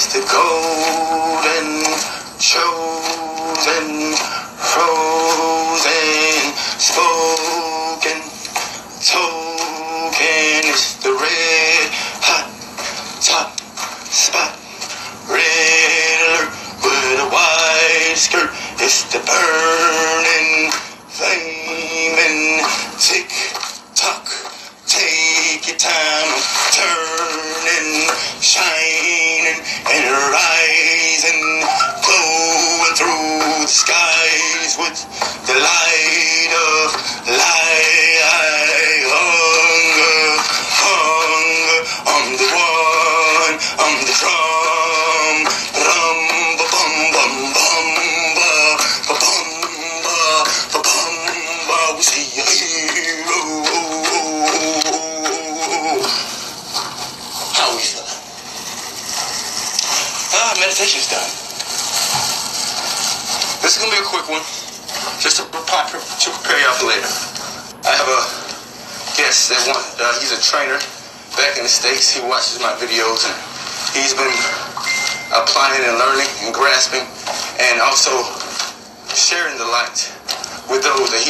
the golden, chosen, frozen, spoken, token. It's the red hot top spot, red alert with a white skirt. It's the burning, flaming, tick tock. Take your time, turning, shining, and rising, glowing through the skies with the light of light. Hunger, hunger, I'm the one, I'm the drum, rum, ba bum bum bum ba, ba bum ba bum ba. We see a hero. How are we feeling? Meditation's done. This is gonna be a quick one, just to prepare y'all for later. I have a guest that he's a trainer back in the States. He watches my videos and he's been applying and learning and grasping and also sharing the light with those that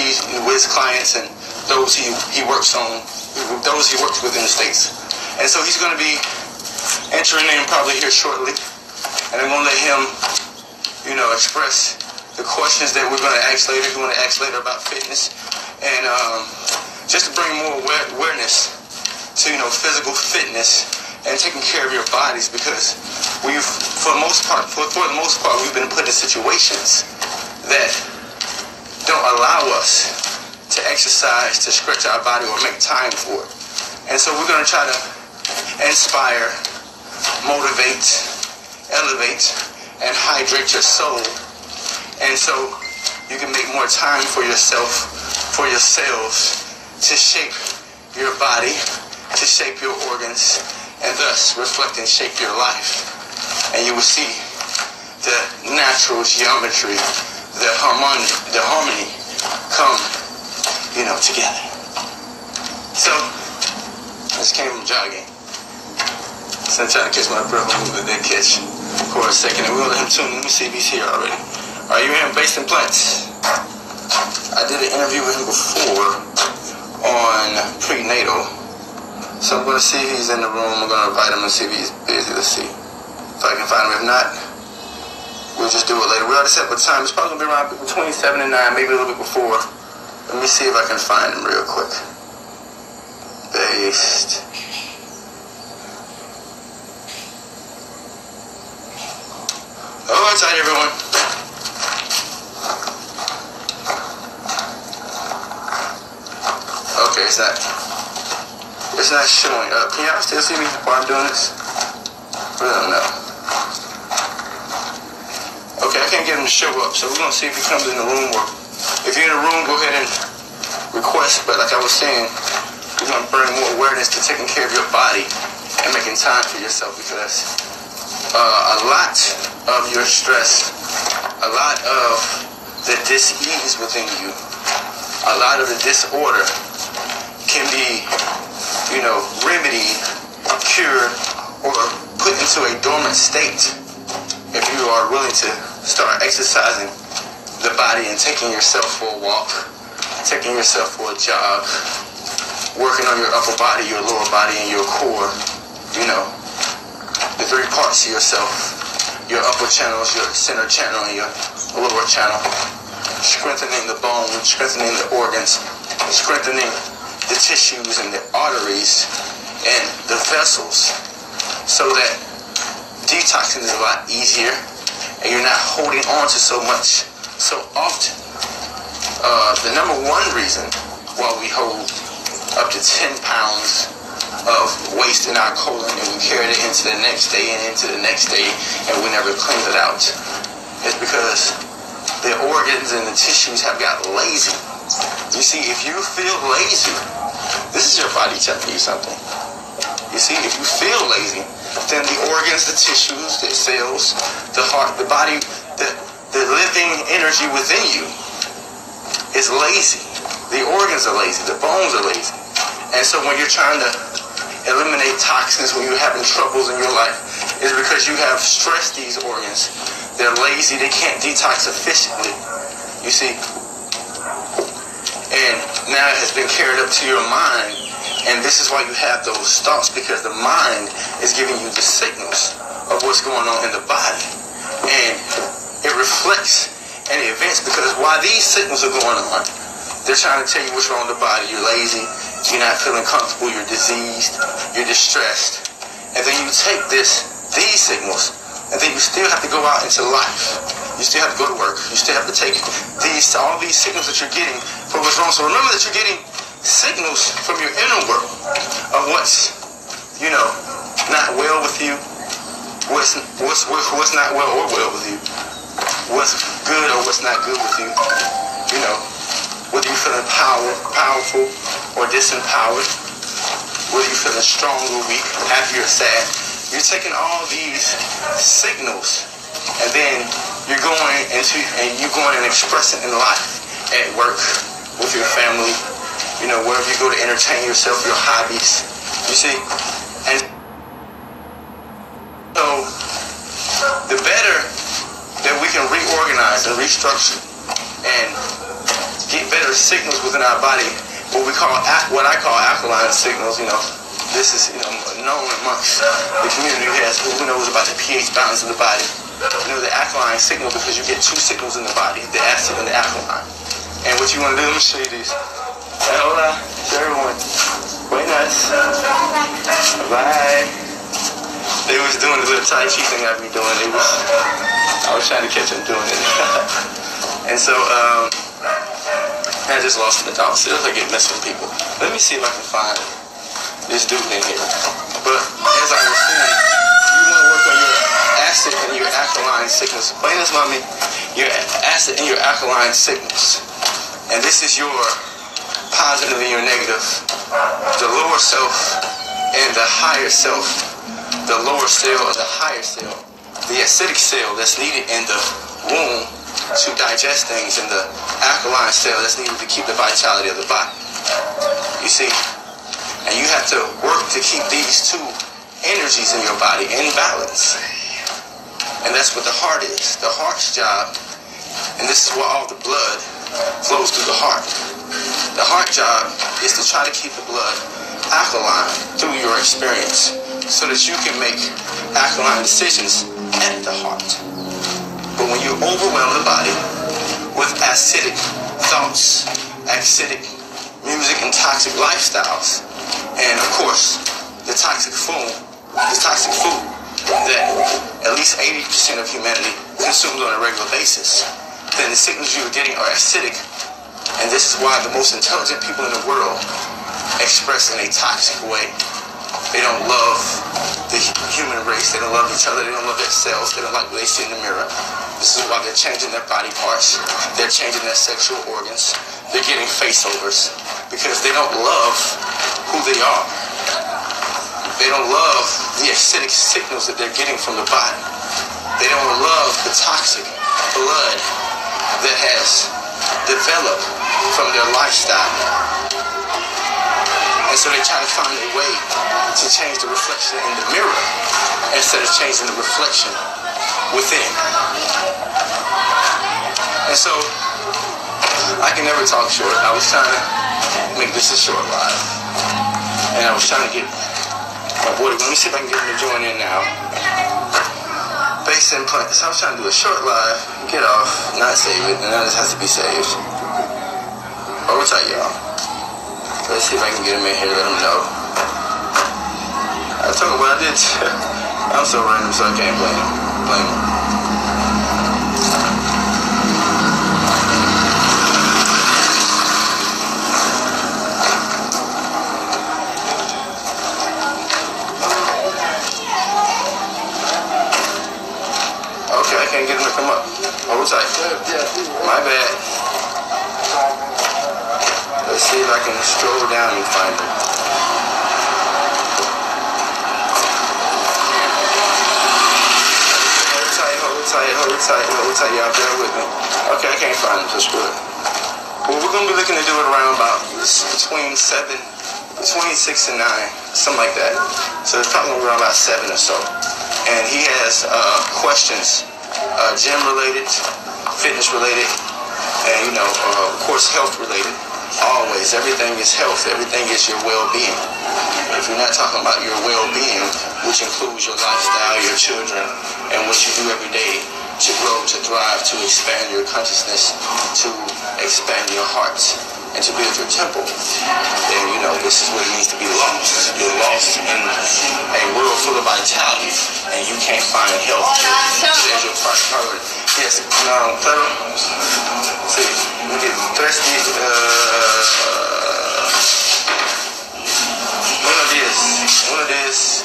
with his clients and those he works on, those he works with in the States. And so he's going to be entering in probably here shortly, and I'm going to let him, express the questions that we're going to ask later. We're going to ask later about fitness, and just to bring more awareness to physical fitness and taking care of your bodies, because for the most part, we've been put in situations that don't allow us to exercise, to stretch our body, or make time for it. And so we're going to try to inspire, motivate, elevate, and hydrate your soul. And so you can make more time for yourself, for yourselves, to shape your body, to shape your organs, and thus reflect and shape your life. And you will see the natural geometry, the harmony come, together. So, I just came from jogging. So I'm trying to catch my breath, but they catch for a second. And we'll let him tune in. Let me see if he's here already. Are you in based implants? I did an interview with him before on prenatal. So I'm going to see if he's in the room. I'm going to invite him and see if he's busy. Let's see if I can find him. If not, we'll just do it later. We already set up a time. It's probably going to be around between 7 and 9, maybe a little bit before. Let me see if I can find him real quick. Based. Oh, it's tight, everyone. Okay, it's not showing up. Can y'all still see me while I'm doing this? I don't know. Okay, I can't get him to show up, so we're gonna see if he comes in the room, or if you're in the room, go ahead and request. But like I was saying, we're going to bring more awareness to taking care of your body and making time for yourself, because a lot of your stress, a lot of the dis-ease within you, a lot of the disorder can be, remedied, cured, or put into a dormant state if you are willing to start exercising the body and taking yourself for a walk, taking yourself for a jog, working on your upper body, your lower body, and your core. The three parts of yourself, your upper channels, your center channel, and your lower channel. Strengthening the bones, strengthening the organs, strengthening the tissues and the arteries and the vessels, so that detoxing is a lot easier and you're not holding on to so much so often. The number one reason why we hold up to 10 pounds of waste in our colon and we carry it into the next day and into the next day and we never clean it out is because the organs and the tissues have got lazy. You see, if you feel lazy, this is your body telling you something. You see, if you feel lazy, then the organs, the tissues, the cells, the heart, the body, the living energy within you is lazy. The organs are lazy. The bones are lazy. And so when you're trying to eliminate toxins, when you're having troubles in your life, is because you have stressed these organs. They're lazy, they can't detox efficiently, you see. And now it has been carried up to your mind, and this is why you have those thoughts, because the mind is giving you the signals of what's going on in the body. And it reflects any events, because while these signals are going on, they're trying to tell you what's wrong with the body. You're lazy, you're not feeling comfortable, you're diseased, you're distressed. And then you take these signals, and then you still have to go out into life. You still have to go to work. You still have to take all these signals that you're getting for what's wrong. So remember that you're getting signals from your inner world of what's, not well with you, what's not well or well with you, what's good or what's not good with you, whether you're feeling powerful or disempowered, whether you're feeling strong or weak, happy or sad. You're taking all these signals, and then you're going and expressing in life, at work, with your family, wherever you go to entertain yourself, your hobbies, you see. And so the better that we can reorganize and restructure and get better signals within our body, what I call alkaline signals, this is, known amongst the community who knows about the pH balance of the body. The alkaline signal, because you get two signals in the body, the acid and the alkaline. And what you want to do, let me show you these. Hola, show everyone. Buenas. Bye. They was doing the little Tai Chi thing I'd be doing. I was trying to catch them doing it. And so, I just lost in the thought. Still, I get messing with people. Let me see if I can find this dude in here. But as I was saying, you want to work on your acid and your alkaline signals. Buenas, mommy. Your acid and your alkaline signals. And this is your positive and your negative. The lower self and the higher self. The lower cell or the higher cell. The acidic cell that's needed in the womb to digest things, and the alkaline cell that's needed to keep the vitality of the body. You see? And you have to work to keep these two energies in your body in balance. And that's what the heart is. The heart's job, and this is why all the blood flows through the heart. The heart job is to try to keep the blood alkaline through your experience, so that you can make alkaline decisions at the heart. But when you overwhelm the body with acidic thoughts, acidic music, and toxic lifestyles, and of course, the toxic food that at least 80% of humanity consumes on a regular basis, then the signals you're getting are acidic. And this is why the most intelligent people in the world express in a toxic way. They don't love the human race. They don't love each other. They don't love themselves. They don't like what they see in the mirror. This is why they're changing their body parts. They're changing their sexual organs. They're getting face-overs because they don't love who they are. They don't love the acidic signals that they're getting from the body. They don't love the toxic blood that has developed from their lifestyle. And so they try to find a way to change the reflection in the mirror instead of changing the reflection within. And so I can never talk short. I was trying to make this a short live. And I was trying to get my boy, let me see if I can get him to join in now. Base implants. I was trying to do a short live, get off, not save it, and now this has to be saved. Hold tight, y'all. Let's see if I can get him in here, let him know. I told him what I did. I'm so random, so I can't blame him. Okay, I can't get him to come up. Hold tight. My bad. Let's see if I can stroll down and find him. Hold tight, y'all. Bear with me. Okay, I can't find him, so screw it. Well, we're going to be looking to do it around about between 7 between 6 and 9, something like that. So it's probably around about 7 or so. And he has questions, gym related, fitness related, and of course health related. Always, everything is health, everything is your well-being. If you're not talking about your well-being, which includes your lifestyle, your children, and what you do every day to grow, to thrive, to expand your consciousness, to expand your heart, and to build your temple, then this is what it means to be lost. You're lost in a world full of vitality, and you can't find health as your priority. Yes, Clara. See, we get thirsty. Uno de es.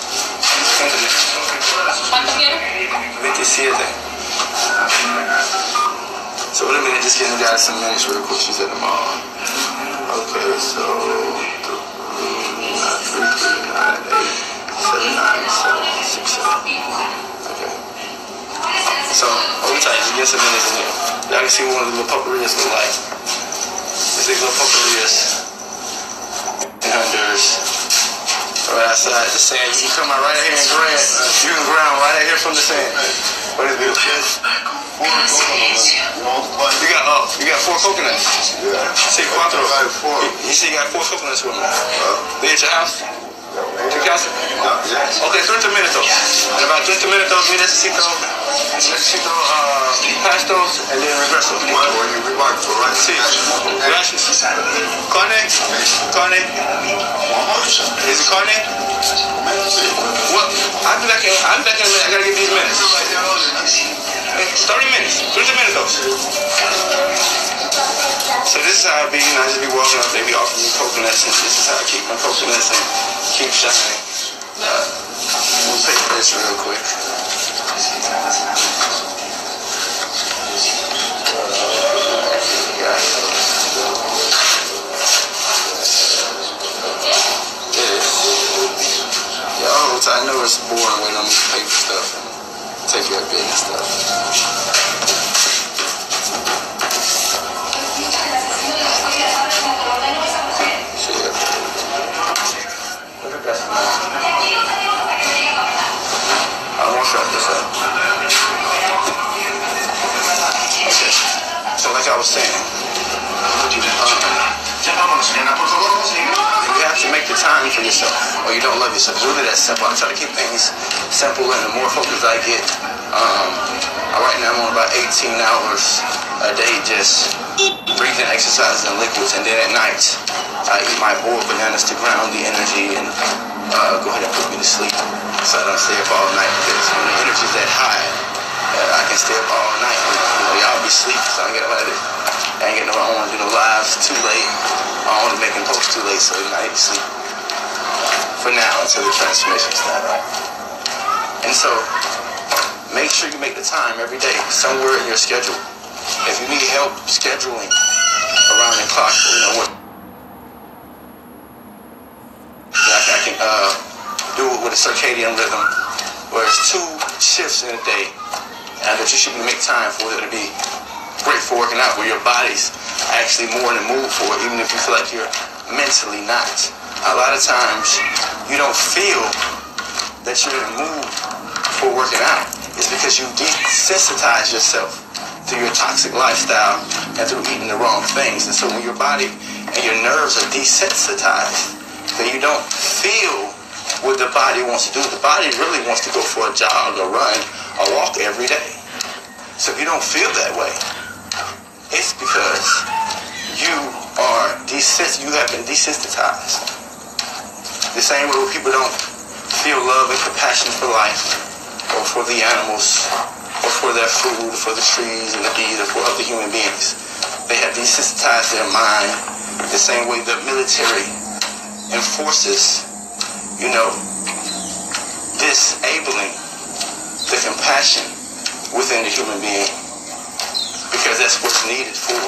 ¿Cuánto quiero? 27. So wait a minute, just getting got some minutes real quick. She's at the mall. Okay, so 3, 9, 8, 7, 9, 7, 6, 7. Okay. So hold tight, just get some minutes in here. Y'all can see what one of the little pupperías look like. This big little pupperías in Honduras. Right outside the sand. You can come out right out here and grind. You can grind right out here from the sand. What is it? You got 4 coconuts. Yeah. Sí, 4. You see you got 4 coconuts with me. They at your house? ¿Tu casa? Ok, 30 minutos. En about 30 minutos, mi necesito pastos and then regreso. Sí. Gracias. Carne? Carne? Is it carne? Well, I'll be back in a minute. I gotta get these minutes. 30 minutes. 30 minutos. So this is how I be, I just be walking up, they be offering me coconuts, and this is how I keep my coconuts and keep shining. We'll take this real quick. I know it's boring waiting on me to pay for stuff and take care of business stuff. I won't shut this up. Okay. So like I was saying, you have to make the time for yourself, or you don't love yourself. It's really that simple. I try to keep things simple, and the more focus I get, right now I'm on about 18 hours a day just breathing, exercises, and liquids, and then at night I eat my boiled bananas to ground the energy and go ahead and put me to sleep, so I don't stay up all night, because when the energy is that high, I can stay up all night. Y'all be asleep, so I ain't getting no, I don't want to do no lives too late. I don't want to make them post too late, so I need to sleep for now until the transformation's done, right? And so, make sure you make the time every day, somewhere in your schedule. If you need help scheduling around the clock, what I can do it with a circadian rhythm, where it's 2 shifts in a day, and that you should make time for it to be great for working out, where your body's actually more in the mood for it, even if you feel like you're mentally not. A lot of times, you don't feel that you're in the mood for working out. It's because you desensitize yourself through your toxic lifestyle and through eating the wrong things. And so when your body and your nerves are desensitized, then you don't feel what the body wants to do. The body really wants to go for a jog, a run, a walk every day. So if you don't feel that way, it's because you have been desensitized. The same way people don't feel love and compassion for life, or for the animals, or for their food, for the trees and the bees, or for other human beings. They have desensitized their mind the same way the military enforces, disabling the compassion within the human being, because that's what's needed for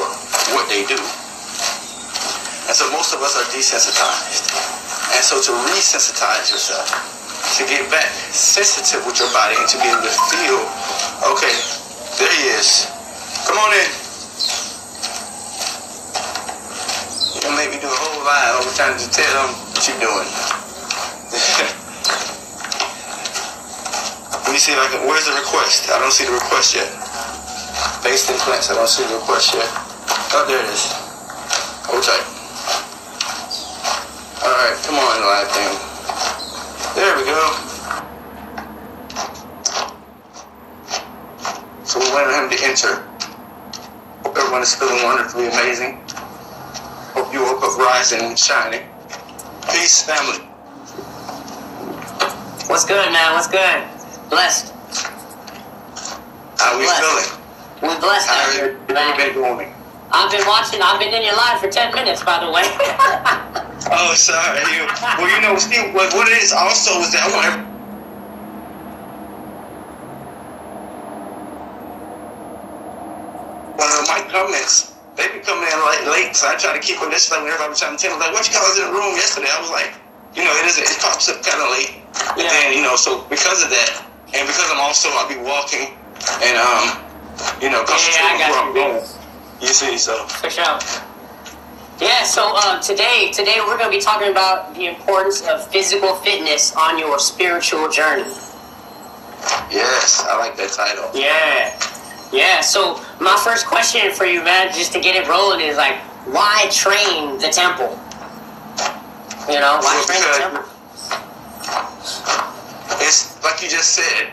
what they do. And so most of us are desensitized. And so to resensitize yourself, to get back sensitive with your body, and to be able to feel, okay, there he is. Come on in. Don't make me do a whole line over trying to tell them what you're doing. Let me see if I can. Where's the request? I don't see the request yet. Based implants. I don't see the request yet. Oh, there it is. Hold tight. Alright, come on, live thing. There we go. So we're waiting on him to enter. Hope everyone is feeling wonderfully amazing. Hope you woke up rising and shining. Peace, family. What's good, man? What's good? Blessed. How we feeling? We're blessed out here, man. Been doing? I've been in your live for 10 minutes, by the way. Oh, sorry. Well, you know, Steve, what it is also is that I want everyone. My comments, they be coming in late, so I try to keep them this like when everybody was trying to tell me, like, what you call us in the room yesterday? I was like, you know, it pops up kind of late. And then, you know, so because of that, and because I'll be walking and, you know, concentrating on where I'm going. You see, so. For sure. Yeah, so today we're going to be talking about the importance of physical fitness on your spiritual journey. Yes, I like that title. Yeah, so my first question for you, man, just to get it rolling is like, why train the temple? You know, why train the temple? It's like you just said,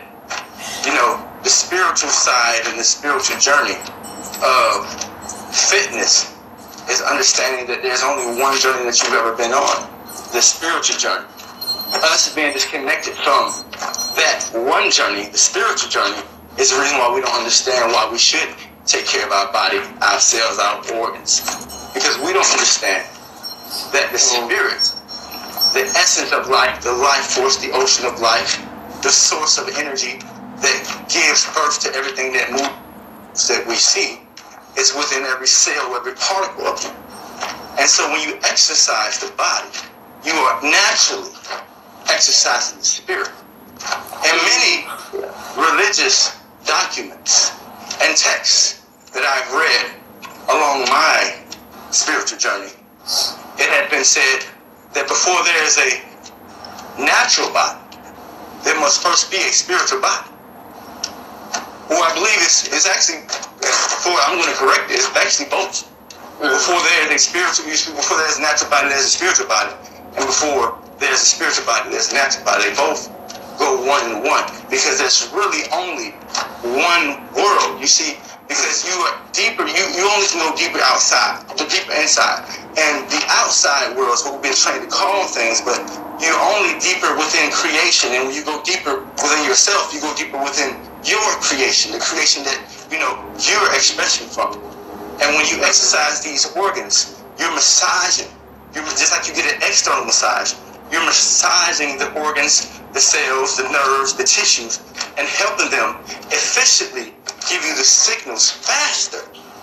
you know, the spiritual side and the spiritual journey of fitness is understanding that there's only one journey that you've ever been on, the spiritual journey. Us being disconnected from that one journey, the spiritual journey, is the reason why we don't understand why we should take care of our body, ourselves, our organs. Because we don't understand that the spirit, the essence of life, the life force, the ocean of life, the source of energy that gives birth to everything that moves that we see, is within every cell, every particle of you. And so when you exercise the body, you are naturally exercising the spirit. And many religious documents and texts that I've read along my spiritual journey, it had been said that before there is a natural body, there must first be a spiritual body. Well, I believe it's actually, before I'm going to correct it, it's actually both. Before there is a spiritual, before there's a natural body, there's a spiritual body. And before there's a spiritual body, there's a natural body. They both go one in one, because there's really only one world, you see, because you are deeper, you only can go deeper outside, the deeper inside. And the outside world is what we've been trained to call things, but you're only deeper within creation. And when you go deeper within yourself, you go deeper within your creation, the creation that, you know, you're expressing from. And when you exercise these organs, you're massaging. You're just like you get an external massage. You're massaging the organs, the cells, the nerves, the tissues, and helping them efficiently give you the signals faster.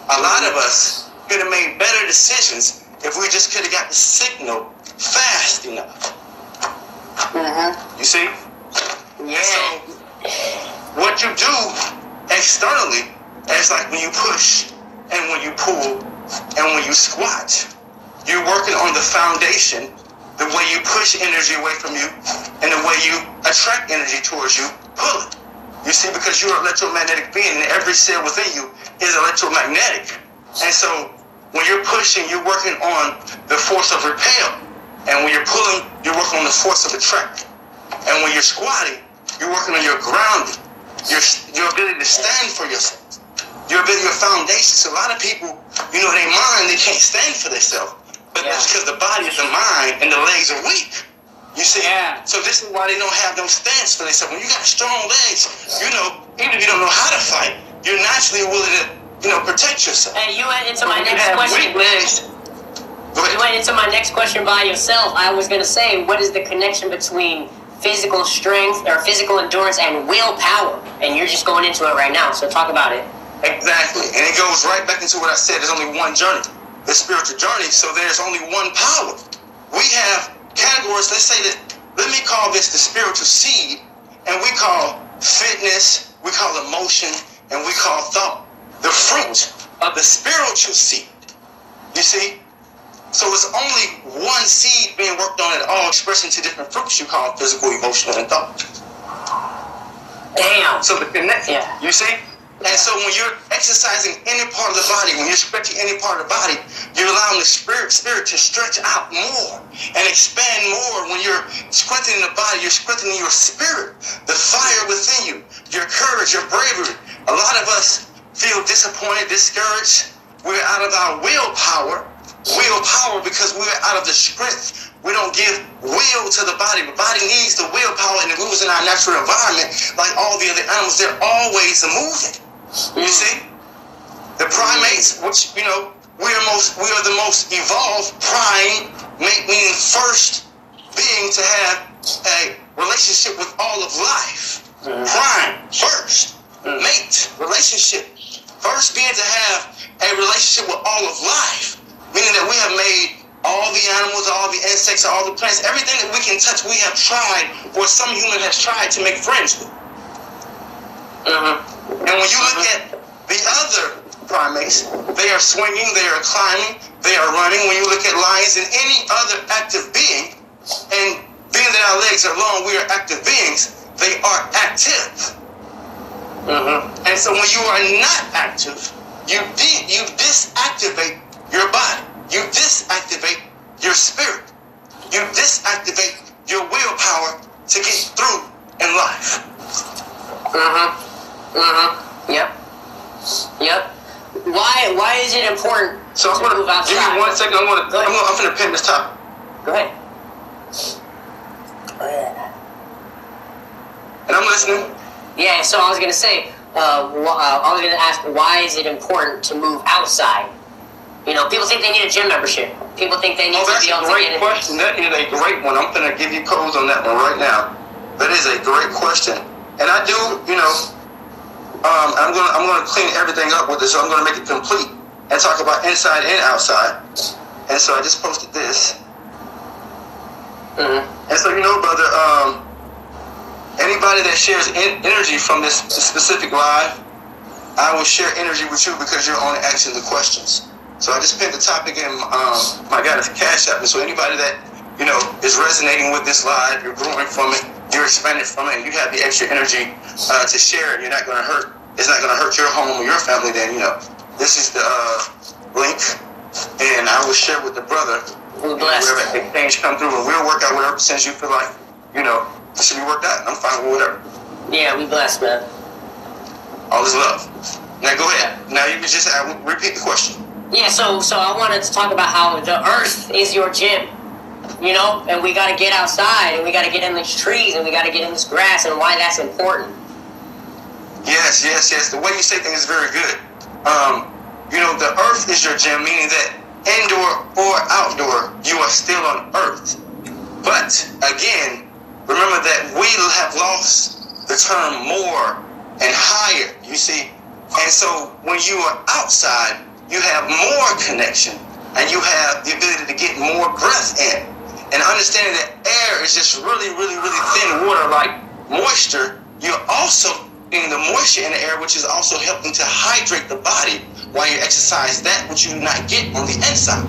A lot of us could have made better decisions if we just could have got the signal fast enough. You see? Yeah. So, what you do externally is like when you push and when you pull and when you squat, you're working on the foundation, the way you push energy away from you and the way you attract energy towards you, pull it. You see, because you're an electromagnetic being and every cell within you is electromagnetic. And so when you're pushing, you're working on the force of repel. And when you're pulling, you're working on the force of attract. And when you're squatting, you're working on your grounding, your ability to stand for yourself, your ability, your foundation. So a lot of people, you know, they mind, they can't stand for themselves. But that's because the body is the mind and the legs are weak. You see? Yeah. So this is why they don't have them stance for themselves. When you got strong legs, you know, even if you don't know how to fight, you're naturally willing to, you know, protect yourself. And you went into my next question. Weak legs. Go ahead. You went into my next question by yourself. I was going to say, what is the connection between physical strength or physical endurance and willpower? And you're just going into it right now, so talk about it. Exactly. And it goes right back into what I said. There's only one journey, the spiritual journey. So there's only one power. We have categories. Let's say that, let me call this the spiritual seed, and we call fitness, we call emotion, and we call thought the fruit of the spiritual seed. You see? So it's only one seed being worked on at all, expressed into different fruits you call physical, emotional, and thought. Damn. So the connection, Yeah. you see? And so when you're exercising any part of the body, when you're stretching any part of the body, you're allowing the spirit to stretch out more and expand more. When you're strengthening the body, you're strengthening your spirit, the fire within you, your courage, your bravery. A lot of us feel disappointed, discouraged. We're out of our willpower because we're out of the strength. We don't give will to the body. The body needs the willpower, and it moves in our natural environment like all the other animals. They're always moving. You see? The primates, which, you know, we are the most evolved primate, meaning first being to have a relationship with all of life. Prime, first. Mate, relationship. First being to have a relationship with all of life. Meaning that we have made all the animals, all the insects, all the plants, everything that we can touch, we have tried, or some human has tried to make friends with. And when you look at the other primates, they are swinging, they are climbing, they are running. When you look at lions and any other active being, and being that our legs are long, we are active beings, they are active. And so when you are not active, you disactivate your body. You disactivate your spirit. You disactivate your willpower to get through in life. Yep. Why is it important So to move outside? give me 1 second. I'm gonna pin this topic. Go ahead. And I'm listening. Yeah, so I was gonna say, I was gonna ask, why is it important to move outside? You know, people think they need a gym membership. People think they need to be able to get in. That's a great question. That is a great one. I'm gonna give you codes on that one right now. That is a great question. And I do, you know, I'm gonna clean everything up with this, so I'm gonna make it complete and talk about inside and outside. And so I just posted this. And so, you know, brother, anybody that shares energy from this specific live, I will share energy with you because you're only asking the questions. So I just pinned the topic in my guy, Cash App. And so anybody that, you know, is resonating with this live, you're growing from it, you're expanding from it, and you have the extra energy to share, and you're not going to hurt. It's not going to hurt your home or your family. Then, you know, this is the link, and I will share with the brother. Wherever exchange come through, and we'll work out whatever percentage you feel like, you know, it should be worked out. I'm fine with whatever. Yeah, we blessed, man. All is love. Now go ahead. Now you can just repeat the question. Yeah, so I wanted to talk about how the earth is your gym, you know, and we got to get outside, and we got to get in these trees, and we got to get in this grass, and why that's important. Yes. The way you say things is very good. You know, the earth is your gym, meaning that indoor or outdoor, you are still on earth. But again, remember that we have lost the term more and higher, you see. And so when you are outside, you have more connection, and you have the ability to get more breath in. And understanding that air is just really, really, really thin water like moisture, you're also getting the moisture in the air, which is also helping to hydrate the body while you exercise that which you do not get on the inside.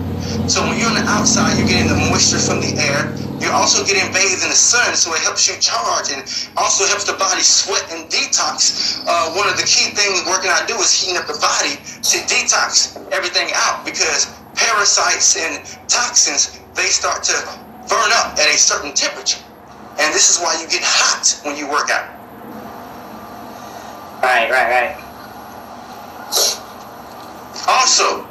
So when you're on the outside, you're getting the moisture from the air. You're also getting bathed in the sun, so it helps you charge and also helps the body sweat and detox. One of the key things working out do is heating up the body to detox everything out, because parasites and toxins, they start to burn up at a certain temperature. And this is why you get hot when you work out. Right. Also,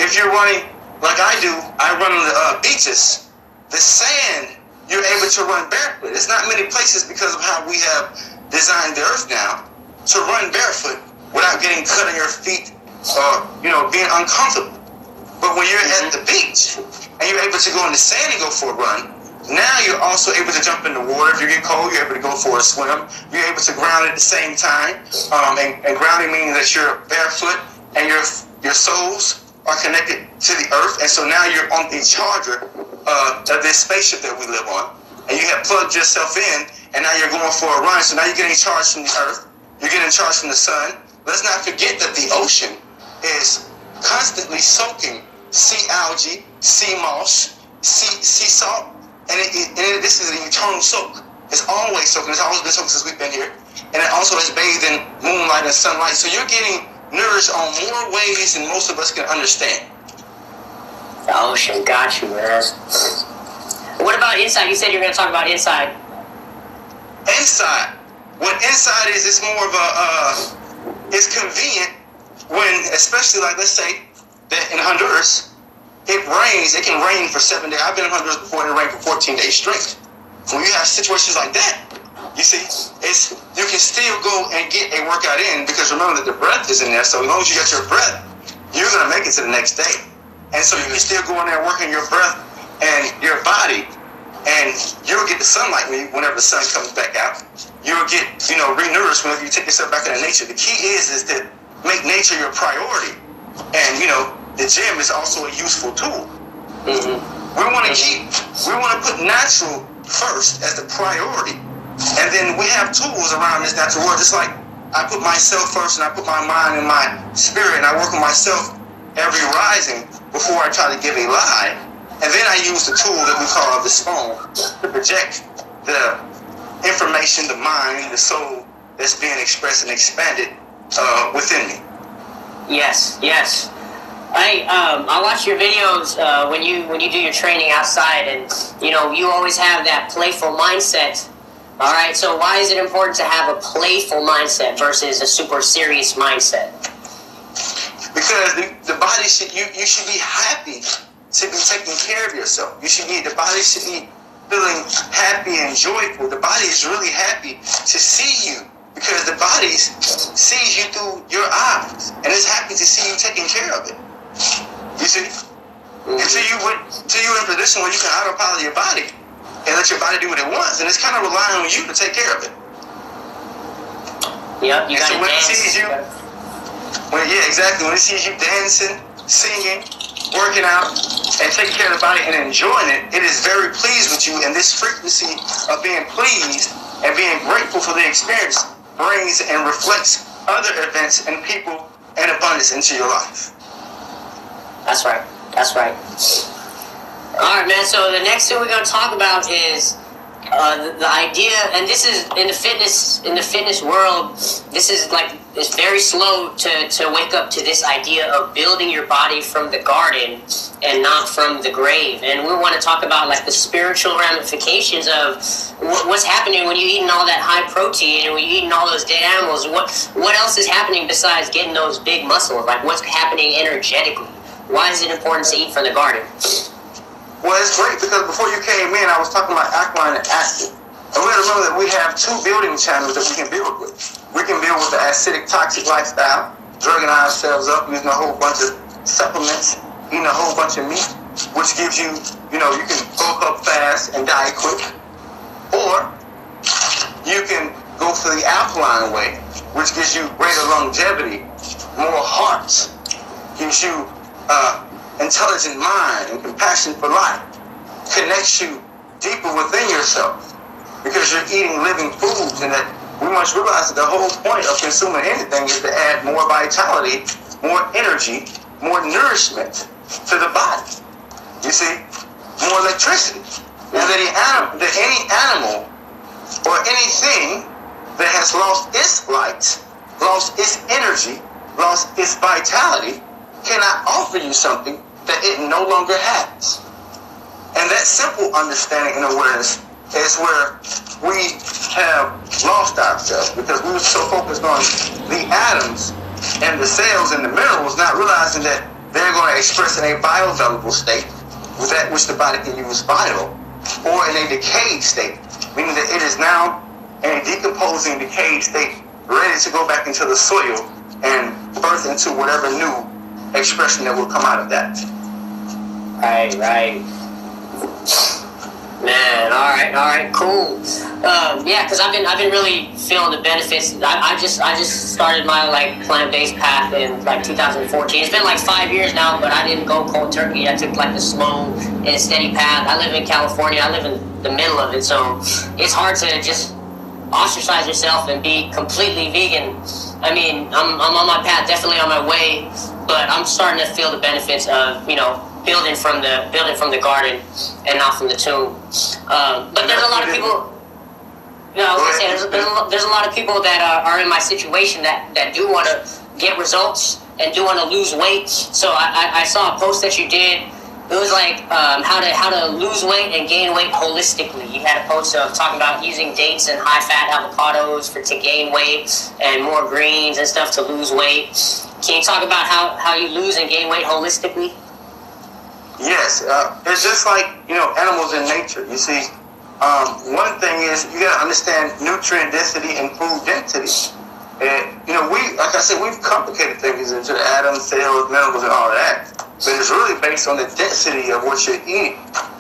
if you're running like I do, I run on the beaches. The sand, you're able to run barefoot. It's not many places because of how we have designed the earth now to run barefoot without getting cut on your feet or, you know, being uncomfortable. But when you're at the beach and you're able to go in the sand and go for a run, now you're also able to jump in the water. If you get cold, you're able to go for a swim. You're able to ground at the same time. And grounding meaning that you're barefoot and your soles are connected to the earth. And so now you're on the charger of this spaceship that we live on. And you have plugged yourself in, and now you're going for a run. So now you're getting charged from the earth. You're getting charged from the sun. Let's not forget that the ocean is constantly soaking sea algae, sea moss, sea salt, and this is an eternal soak. It's always soaking. It's always been soaking since we've been here. And it also is bathed in moonlight and sunlight. So you're getting nourished on more ways than most of us can understand. The ocean got you, man. What about inside? You said you're going to talk about inside. Inside. What inside is, it's more of it's convenient when, especially like, let's say, that in Honduras, it rains. It can rain for 7 days. I've been in Honduras before and it rained for 14 days straight. When you have situations like that, you see, you can still go and get a workout in, because remember that the breath is in there. So as long as you got your breath, you're going to make it to the next day. And so you can still go in there working your breath and your body, and you'll get the sunlight whenever the sun comes back out. You'll get, re-nourished whenever you take yourself back into nature. The key is to make nature your priority. And, the gym is also a useful tool. Mm-hmm. We want to put natural first as the priority. And then we have tools around this natural world. Just like I put myself first, and I put my mind and my spirit, and I work on myself every rising before I try to give a lie. And then I use the tool that we call the phone to project the information, the mind, the soul that's being expressed and expanded within me. Yes. I watch your videos when you do your training outside, and you always have that playful mindset. All right, so why is it important to have a playful mindset versus a super serious mindset? Because the body you should be happy to be taking care of yourself. The body should be feeling happy and joyful. The body is really happy to see you, because the body sees you through your eyes, and it's happy to see you taking care of it. You see? Mm-hmm. Until you're in a position where you can autopilot your body and let your body do what it wants, and it's kind of relying on you to take care of it. Yep, you got to when dance. It sees you, when it sees you dancing, singing, working out, and taking care of the body and enjoying it, it is very pleased with you, and this frequency of being pleased and being grateful for the experience brings and reflects other events and people and abundance into your life. That's right. All right, man. So the next thing we're going to talk about is the idea, and this is in the fitness world. This is it's very slow to wake up to this idea of building your body from the garden and not from the grave. And we want to talk about the spiritual ramifications of what's happening when you're eating all that high protein and when you're eating all those dead animals. What else is happening besides getting those big muscles? What's happening energetically? Why is it important to eat from the garden? Well, it's great, because before you came in, I was talking about alkaline and acid. And we got to remember that we have two building channels that we can build with. We can build with the acidic, toxic lifestyle, drugging ourselves up, using a whole bunch of supplements, eating a whole bunch of meat, which gives you, you can bulk up fast and die quick. Or you can go for the alkaline way, which gives you greater longevity, more hearts, gives you intelligent mind and compassion for life, connects you deeper within yourself, because you're eating living foods, and that we must realize that the whole point of consuming anything is to add more vitality, more energy, more nourishment to the body. You see, more electricity. And that any animal or anything that has lost its light, lost its energy, lost its vitality, cannot offer you something that it no longer has. And that simple understanding and awareness is where we have lost ourselves, because we were so focused on the atoms and the cells and the minerals, not realizing that they're going to express in a bioavailable state, with that which the body can use vital, or in a decayed state, meaning that it is now in a decomposing, decayed state, ready to go back into the soil and birth into whatever new expression that will come out of that. Right. Man, all right, cool. Yeah, because I've been really feeling the benefits. I just started my plant-based path in 2014. It's been 5 years now, but I didn't go cold turkey. I took the slow and steady path. I live in California. I live in the middle of it, so it's hard to just ostracize yourself and be completely vegan I mean, I'm on my path, definitely on my way, but I'm starting to feel the benefits of, you know, building from the garden and not from the tomb. But there's a lot of people. You know, I was gonna say there's a lot of people that are in my situation that do want to get results and do want to lose weight. So I saw a post that you did. It was like how to lose weight and gain weight holistically. You had a post of talking about using dates and high-fat avocados to gain weight and more greens and stuff to lose weight. Can you talk about how you lose and gain weight holistically? Yes, it's just like, you know, animals in nature. You see, one thing is you got to understand nutrient density and food density. And, you know, like I said, we've complicated things into the atoms, cells, minerals, and all of that. But it's really based on the density of what you're eating.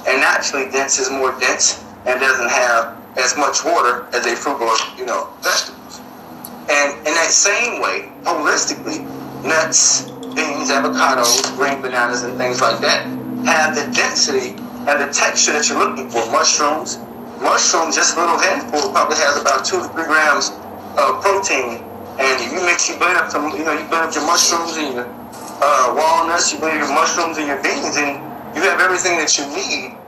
And naturally, dense is more dense and doesn't have as much water as a fruit or, you know, vegetables. And in that same way, holistically, nuts, beans, avocados, green bananas, and things like that have the density and the texture that you're looking for. Mushrooms, just a little handful, probably has about 2 to 3 grams of protein. And if you blend up some, you blend up your mushrooms and your walnuts, you blend your mushrooms and your beans, and you have everything that you need.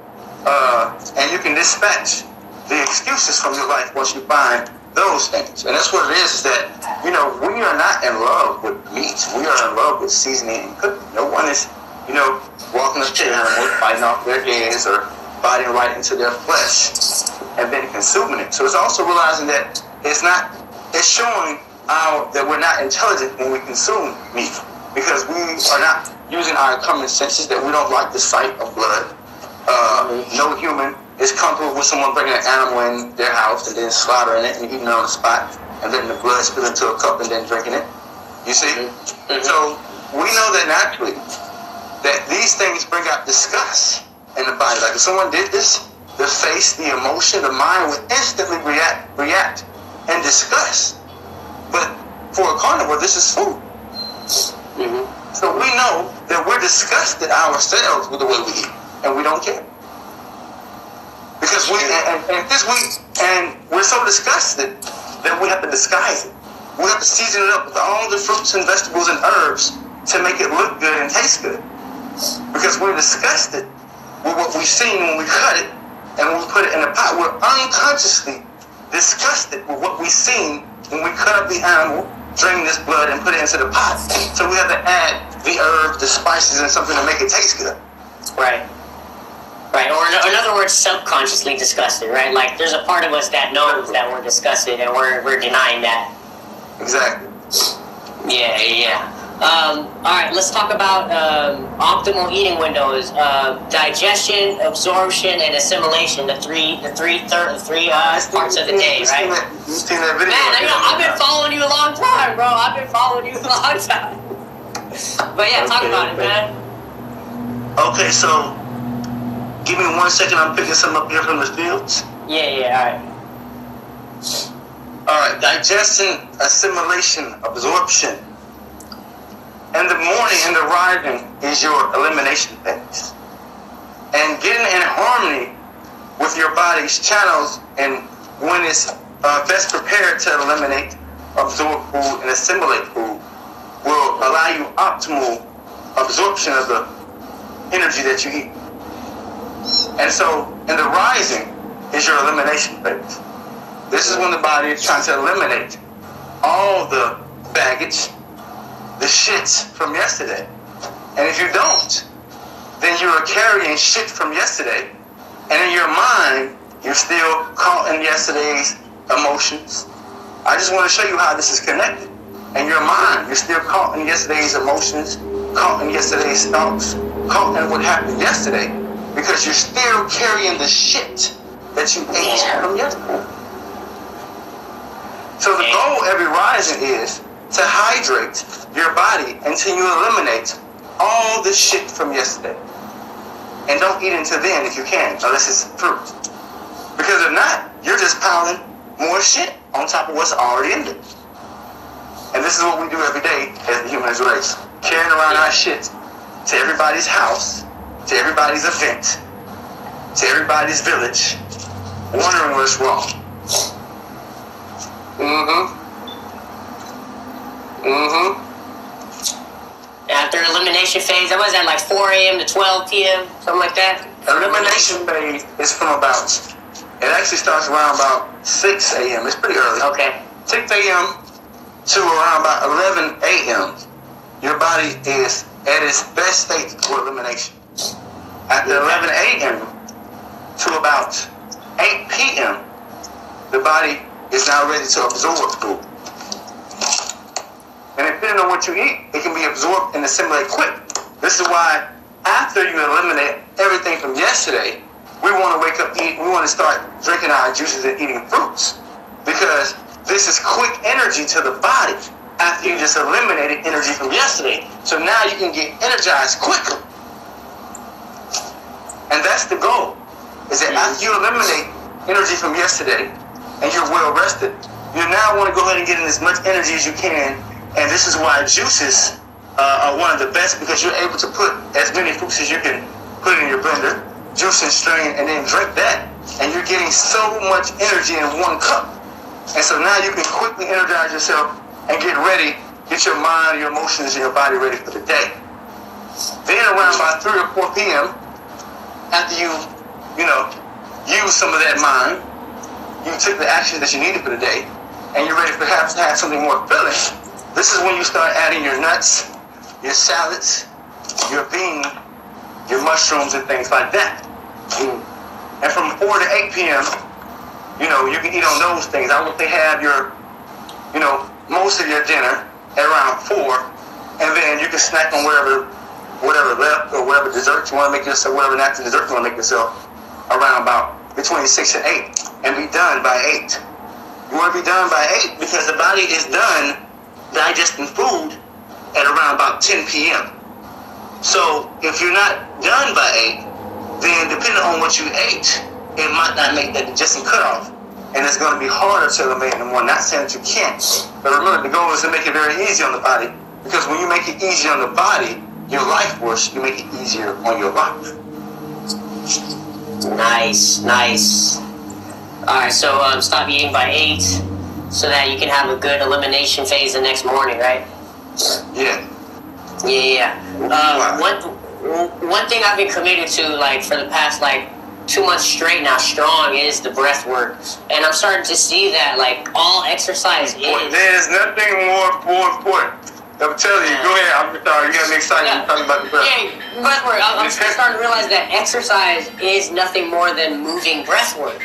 And you can dispatch the excuses from your life once you find those things. And that's what it is that, you know, we are not in love with meat. We are in love with seasoning and cooking. No one is, you know, walking up to animals, biting off their heads or biting right into their flesh and then consuming it. So it's also realizing that it's showing that we're not intelligent when we consume meat, because we are not using our common senses, that we don't like the sight of blood. No human is comfortable with someone bringing an animal in their house and then slaughtering it and eating it on the spot and letting the blood spill into a cup and then drinking it. You see? Mm-hmm. So we know that naturally that these things bring out disgust in the body. Like if someone did this, the face, the emotion, the mind would instantly react in disgust. But for a carnivore, this is food. Mm-hmm. So we know that we're disgusted ourselves with the way we eat, and we don't care. Because we're so disgusted that we have to disguise it. We have to season it up with all the fruits and vegetables and herbs to make it look good and taste good. Because we're disgusted with what we've seen when we cut it and when we put it in a pot. We're unconsciously disgusted with what we've seen when we cut up the animal, drain this blood, and put it into the pot. So we have to add the herbs, the spices, and something to make it taste good. Right. Right. Or in other words, subconsciously disgusted, right? Like there's a part of us that knows that we're disgusted and we're denying that. Exactly. Yeah. All right, let's talk about optimal eating windows: digestion, absorption, and assimilation. The three parts of the day, right? You've seen that video? Man, I've been following you a long time, bro. I've been following you a long time. But yeah, talk about it, man. Okay, so give me 1 second. I'm picking some up here from the fields. Yeah. All right. Digestion, assimilation, absorption. In the morning, in the rising, is your elimination phase. And getting in harmony with your body's channels and when it's best prepared to eliminate, absorb food, and assimilate food will allow you optimal absorption of the energy that you eat. And so, in the rising is your elimination phase. This is when the body is trying to eliminate all the baggage, the shits from yesterday. And if you don't, then you are carrying shit from yesterday. And in your mind, you're still caught in yesterday's emotions. I just want to show you how this is connected. In your mind, you're still caught in yesterday's emotions, caught in yesterday's thoughts, caught in what happened yesterday, because you're still carrying the shit that you ate from yesterday. So the goal every rising is to hydrate your body until you eliminate all the shit from yesterday. And don't eat until then if you can, unless it's fruit. Because if not, you're just piling more shit on top of what's already in there. And this is what we do every day as the human race. Carrying around our shit to everybody's house, to everybody's event, to everybody's village, wondering what's wrong. elimination phase. I was at like 4 a.m. to 12 p.m., something like that. Elimination phase is from about, it actually starts around about 6 a.m. It's pretty early. Okay. 6 a.m. to around about 11 a.m. Your body is at its best state for elimination. After 11 a.m. to about 8 p.m., the body is now ready to absorb food. And depending on what you eat, it can be absorbed and assimilated quick. This is why after you eliminate everything from yesterday, we want to wake up, eat, we want to start drinking our juices and eating fruits. Because this is quick energy to the body after you just eliminated energy from yesterday. So now you can get energized quickly. And that's the goal, is that after you eliminate energy from yesterday and you're well rested, you now want to go ahead and get in as much energy as you can. And this is why juices are one of the best, because you're able to put as many fruits as you can put in your blender, juice and strain, and then drink that. And you're getting so much energy in one cup. And so now you can quickly energize yourself and get ready, get your mind, your emotions, and your body ready for the day. Then around about 3 or 4 p.m., after you use some of that mind, you took the actions that you needed for the day, and you're ready perhaps to have something more filling. This is when you start adding your nuts, your salads, your beans, your mushrooms, and things like that. And from 4 to 8 p.m., you can eat on those things. I would say have your, most of your dinner at around 4, and then you can snack on whatever left or whatever dessert you want to make yourself, whatever natural dessert you want to make yourself around about between 6 and 8, and be done by 8. You want to be done by 8 because the body is done digesting food at around about 10 p.m. So if you're not done by 8, then depending on what you ate, it might not make that digestion cutoff. And it's going to be harder to eliminate in the morning. Not saying that you can't, but remember, the goal is to make it very easy on the body, because when you make it easy on the body, your life force, you make it easier on your life. Nice. Alright, so stop eating by 8 so that you can have a good elimination phase the next morning, right? Yeah. One thing I've been committed to, like, for the past, 2 months straight now, strong, is the breath work. And I'm starting to see that, all exercise is... There's nothing more important. I'm telling you, go ahead. I'm sorry, you got me excited talking about the breath. Yeah, breath work. I'm starting to realize that exercise is nothing more than moving breath work.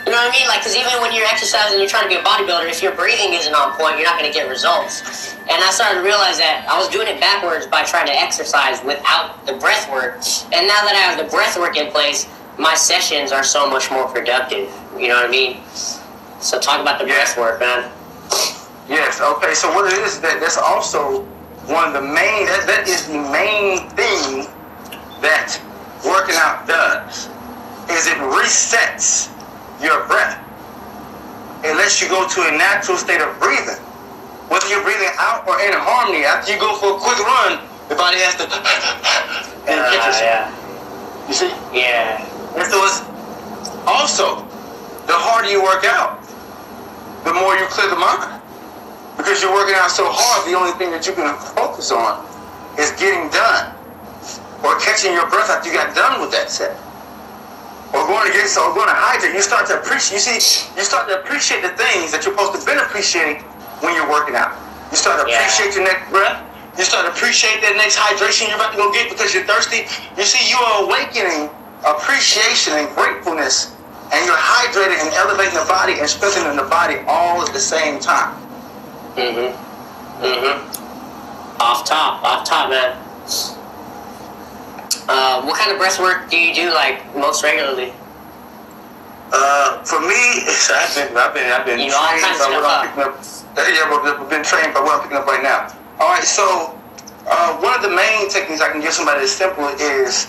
You know what I mean? Because even when you're exercising, you're trying to be a bodybuilder, if your breathing isn't on point, you're not going to get results. And I started to realize that I was doing it backwards by trying to exercise without the breath work. And now that I have the breath work in place, my sessions are so much more productive. You know what I mean? So talk about the breath work, man. Yes, okay, so what it is, that's also one of the main, that is the main thing that working out does, is it resets your breath. It lets you go to a natural state of breathing. Whether you're breathing out or in harmony, after you go for a quick run, the body has to and catch yourself. You see? Yeah. And so it's also, the harder you work out, the more you clear the mind. Because you're working out so hard, the only thing that you can focus on is getting done. Or catching your breath after you got done with that set. Or going to hydrate. You start to appreciate, you start to appreciate the things that you're supposed to be appreciating when you're working out. You start to appreciate your next breath. You start to appreciate that next hydration you're about to go get because you're thirsty. You see, you are awakening appreciation and gratefulness, and you're hydrating and elevating the body and strengthening the body all at the same time. Off top, man. What kind of breath work do you do most regularly? For me, I've been you know, all kinds of stuff. I've been trained by what I'm picking up right now. All right, so one of the main techniques I can give somebody that's simple is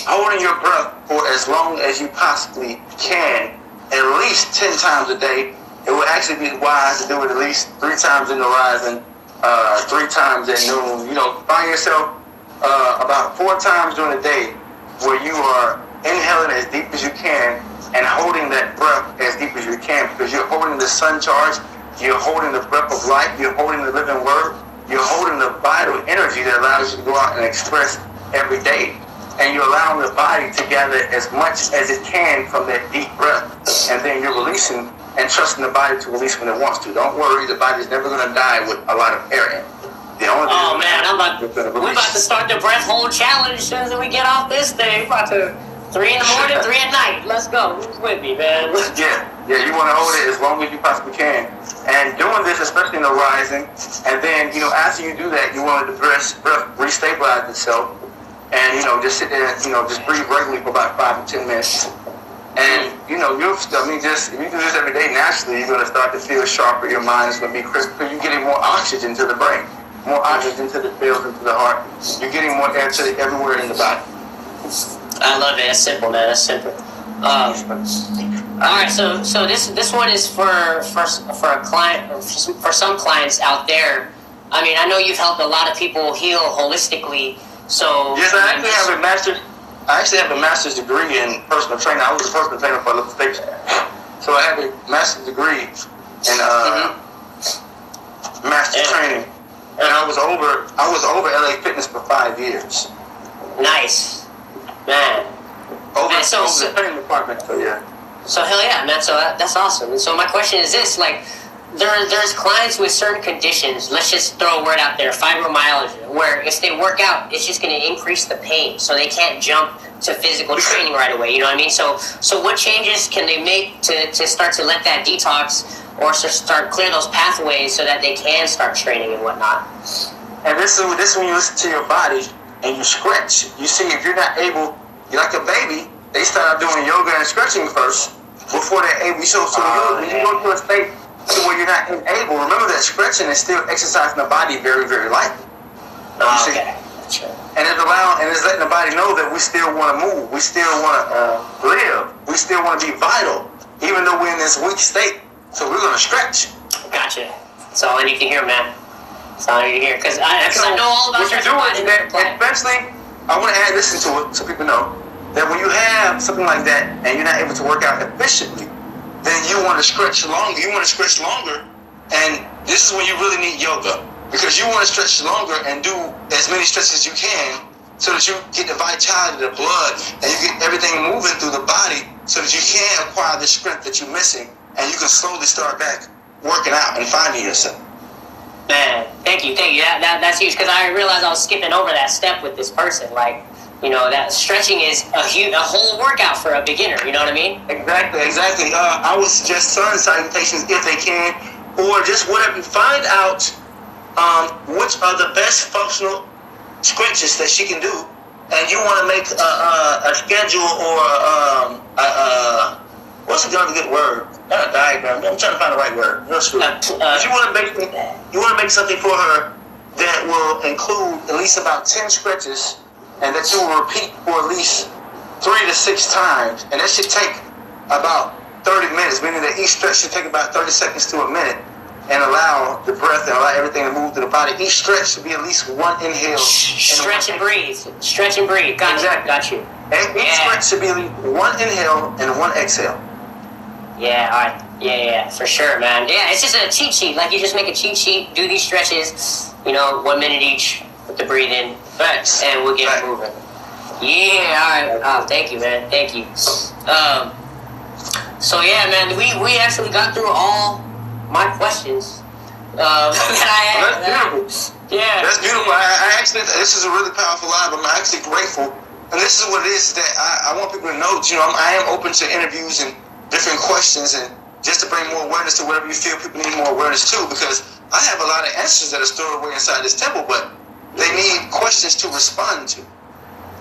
holding your breath for as long as you possibly can, at least 10 times a day. It would actually be wise to do it at least 3 times in the rising, 3 times at noon. Find yourself about 4 times during the day where you are inhaling as deep as you can and holding that breath as deep as you can, because you're holding the sun charge, you're holding the breath of life, you're holding the living word, you're holding the vital energy that allows you to go out and express every day. And you're allowing the body to gather as much as it can from that deep breath. And then you're releasing and trusting the body to release when it wants to. Don't worry, the body's never going to die with a lot of air in. The only oh man, we're about to start the breath hold challenge as soon as we get off this thing. We're about to 3 in the morning, 3 at night. Let's go. Who's with me, man? Yeah, you want to hold it as long as you possibly can. And doing this, especially in the rising, and then, after you do that, you want the breath restabilize itself. And, just sit there and, just breathe regularly for about 5 to 10 minutes. And, if you do this every day, naturally, you're going to start to feel sharper. Your mind is going to be crisp because you're getting more oxygen to the brain, more oxygen to the cells and to the heart. You're getting more air to everywhere in the body. I love it. That's simple, man. That's simple. All right, so this one is for a client, or for some clients out there. I mean, I know you've helped a lot of people heal holistically. So yes, I actually have a master's degree in personal training. I was a personal trainer for a little station, so I have a master's degree in master training, and I was over LA Fitness for 5 years. Nice, man. Over the training department. So yeah. So hell yeah, man. So that's awesome. And so my question is this: like, there's clients with certain conditions. Let's just throw a word out there: fibromyalgia, where if they work out, it's just going to increase the pain, so they can't jump to physical training right away. You know what I mean? So what changes can they make to start to let that detox or start clear those pathways so that they can start training and whatnot? And this is when you listen to your body and you stretch. You see, if you're not able, you're like a baby. They start out doing yoga and stretching first before they're able. So when you go to a state where you're not able, remember that stretching is still exercising the body very, very lightly. Okay. And it's letting the body know that we still want to move, we still want to live, we still want to be vital, even though we're in this weak state. So we're going to stretch. Gotcha. That's all I need to hear, man. That's all I need to hear. Because I know all about stretching. Eventually, I want to add this into it so people know that when you have something like that and you're not able to work out efficiently, then you want to stretch longer. You want to stretch longer, and this is when you really need yoga, because you want to stretch longer and do as many stretches as you can so that you get the vitality, the blood, and you get everything moving through the body so that you can acquire the strength that you're missing, and you can slowly start back working out and finding yourself. Man, thank you. That's huge, because I realized I was skipping over that step with this person. Like, that stretching is a whole workout for a beginner. You know what I mean? Exactly. I would suggest sun salutations if they can, or just whatever. Find out which are the best functional stretches that she can do, and you want to make a schedule or what's another good word? Not a diagram. I'm trying to find the right word. But you want to make something for her that will include at least about 10 stretches, and that you will repeat for at least 3 to 6 times, and that should take about 30 minutes, meaning that each stretch should take about 30 seconds to a minute, and allow the breath and allow everything to move through the body. Each stretch should be at least one inhale. Stretch and breathe. Got you. And each stretch should be at least one inhale and one exhale. Yeah, all right. Yeah, for sure, man. Yeah, it's just a cheat sheet. Like, you just make a cheat sheet, do these stretches, 1 minute each with the breathing, and we'll get it moving. Yeah, all right. Oh, thank you, man. Thank you. So, yeah, man, we actually got through all my questions that I had. Well, that's beautiful. Yeah. That's beautiful. I actually, this is a really powerful live. I'm actually grateful. And this is what it is that I want people to know. I am open to interviews and different questions, and just to bring more awareness to whatever you feel people need more awareness to, because I have a lot of answers that are stored away inside this temple, but they need questions to respond to.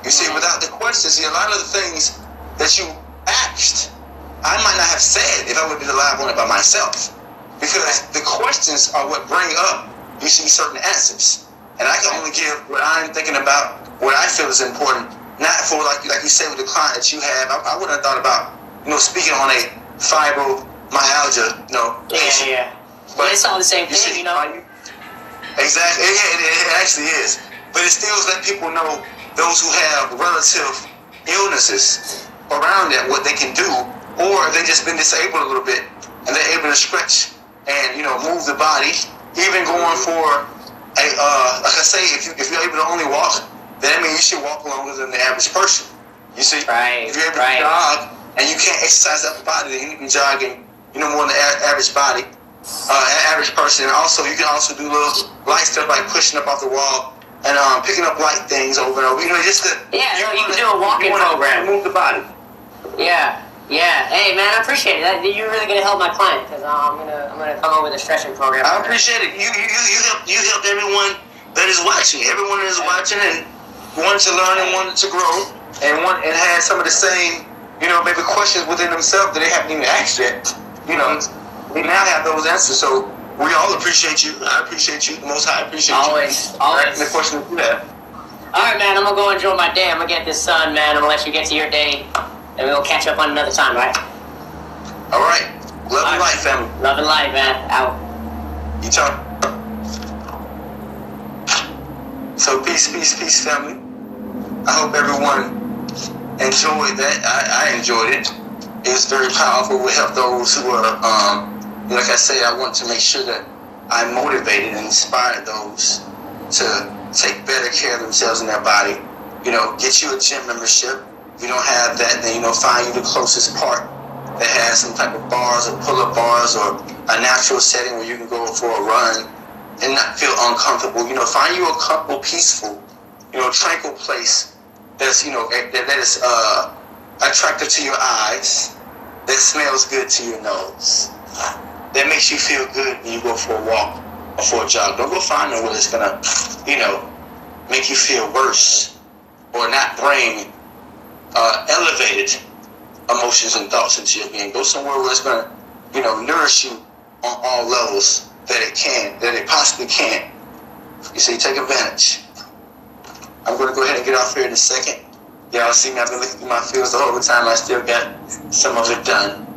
You see, without the questions, a lot of the things that you asked, I might not have said if I would be live on it by myself, because the questions are what bring up, you see, certain answers. And I can only give what I'm thinking about, what I feel is important, not for, like you say with the client that you have. I wouldn't have thought about, speaking on a fibromyalgia, patient. Yeah. But it's all the same thing, Exactly. It actually is. But it still let people know, those who have relative illnesses around that, what they can do, or they've just been disabled a little bit, and they're able to stretch and, move the body, even going for Hey, like I say, if you're able to only walk, then that means you should walk longer than the average person. You see, if you're able to jog and you can't exercise that body, then you can jog in, more than the average body, average person. And also, you can also do little light stuff like pushing up off the wall and picking up light things over and over. Just to you can do a walking program. Move the body. Yeah. Hey man, I appreciate it. You're really gonna help my client because I'm gonna come up with a stretching program. I appreciate it. You helped everyone that is watching. Everyone that is watching and wanted to learn and wanted to grow and had some of the same, maybe questions within themselves that they haven't even asked yet. We now have those answers. So we all appreciate you. I appreciate you. The Most High appreciate you. Always. The question you have. All right, man. I'm gonna go enjoy my day. I'm gonna get this sun, man. I'm gonna let you get to your day, and we'll catch up on another time, right? All right. Love and life, family. Love and life, man. Out. You talk. So peace, family. I hope everyone enjoyed that. I enjoyed it. It was very powerful. We help those who are, like I say, I want to make sure that I motivated and inspired those to take better care of themselves and their body. Get you a gym membership. If you don't have that, then, find you the closest park that has some type of bars or pull-up bars or a natural setting where you can go for a run and not feel uncomfortable. Find you a comfortable, peaceful, tranquil place that's, that is attractive to your eyes, that smells good to your nose, that makes you feel good when you go for a walk or for a jog. Don't go find nowhere that's gonna, make you feel worse or not bring elevated emotions and thoughts into your being. Go somewhere where it's gonna, nourish you on all levels that it possibly can. You see, take advantage. I'm gonna go ahead and get off here in a second. Y'all see me, I've been looking through my fields the whole time. I still got some of it done.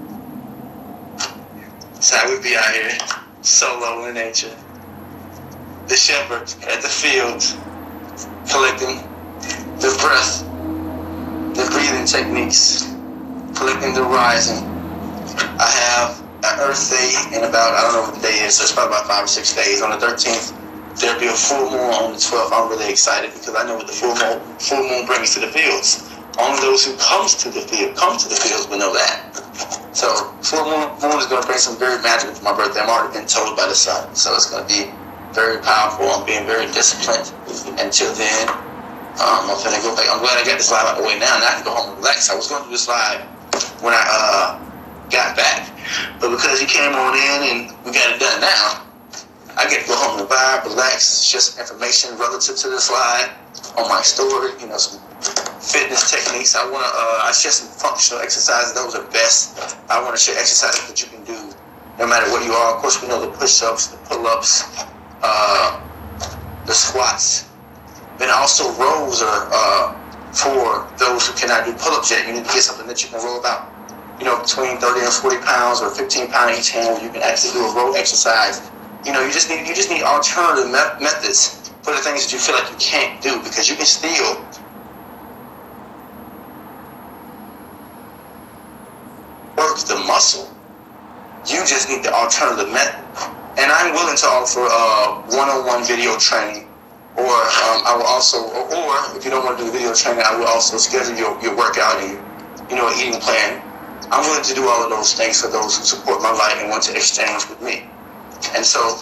So I would be out here, solo in nature. The shepherd at the fields, collecting the breath, the breathing techniques, collecting the rising. I have an Earth Day in about, I don't know what the day is, so it's probably about 5 or 6 days. On the 13th, there'll be a full moon. On the 12th, I'm really excited because I know what the full moon brings to the fields. Only those who come to the fields will know that. So full moon is going to bring some very magical to my birthday. I'm already been told by the sun, so it's going to be very powerful. I'm being very disciplined. Until then, I'm gonna go back. I'm glad I got this live out the way now. Now I can go home and relax. I was going to do this live when I got back, but because you came on in and we got it done now, I get to go home and vibe, relax, share some information relative to this live on my story. Some fitness techniques. I share some functional exercises. Those are best. I want to share exercises that you can do no matter what you are. Of course, we know the push-ups, the pull-ups, the squats. Then also rows are for those who cannot do pull-ups yet. You need to get something that you can roll about, between 30 and 40 pounds or 15 pounds each hand, where you can actually do a row exercise. You just need alternative methods for the things that you feel like you can't do, because you can still work the muscle. You just need the alternative method. And I'm willing to offer one-on-one video training, or I will also, or if you don't want to do the video training, I will also schedule your workout and an eating plan. I'm willing to do all of those things for those who support my life and want to exchange with me. And so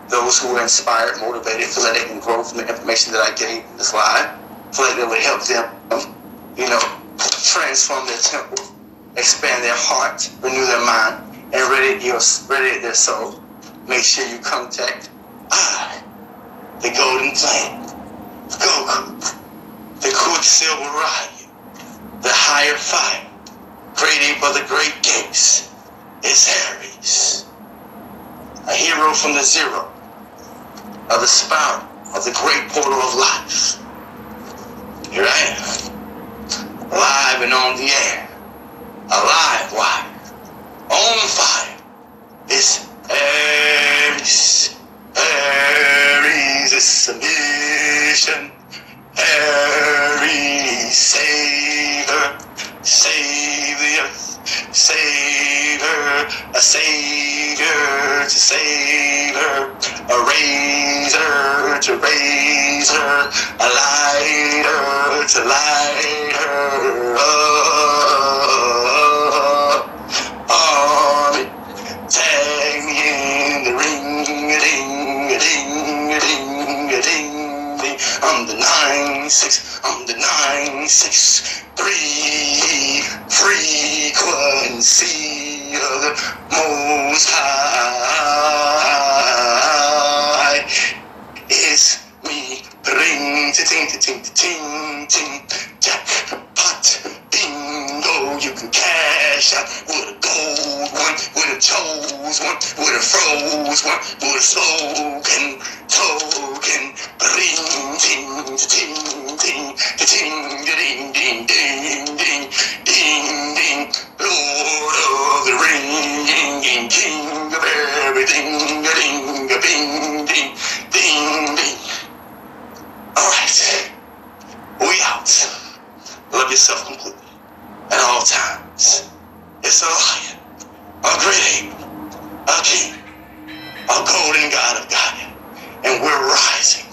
those who are inspired, motivated, feel that they can grow from the information that I gave in this live, feel like that will help them, transform their temple, expand their heart, renew their mind, and radiate their soul. Make sure you contact the Golden Flame, Goku, the Quicksilver Riot, the Higher Fire, Great Ape of the Great Gates, is Aries, a hero from the zero, of the spout of the great portal of life. Here I am, live and on the air, alive wire, on fire. It's Aries, Aries, it's a mission. Aries, save her, save the earth, save her, a savior to save her, a razor to raise her, a lighter to light her up. Army, tag me in the ring, ding, ding, ding, ding, ding. I'm the 9-6, I'm the 9-6-3, frequency of the Most High. It's me, ring, ting, ting, ting, ting, jackpot, bingo. You can cash out with a gold one, with a chose one, with a froze one, with a spoken token. Ring, ting, ting, ting, ting, ding, ding, ding, ding, ding, ding. Lord of the Ring, King of everything, ding, bing, ding, ding, ding. All right, we out. Love yourself completely at all times. It's a lion, a great ape, a king, a golden god of God, and we're rising.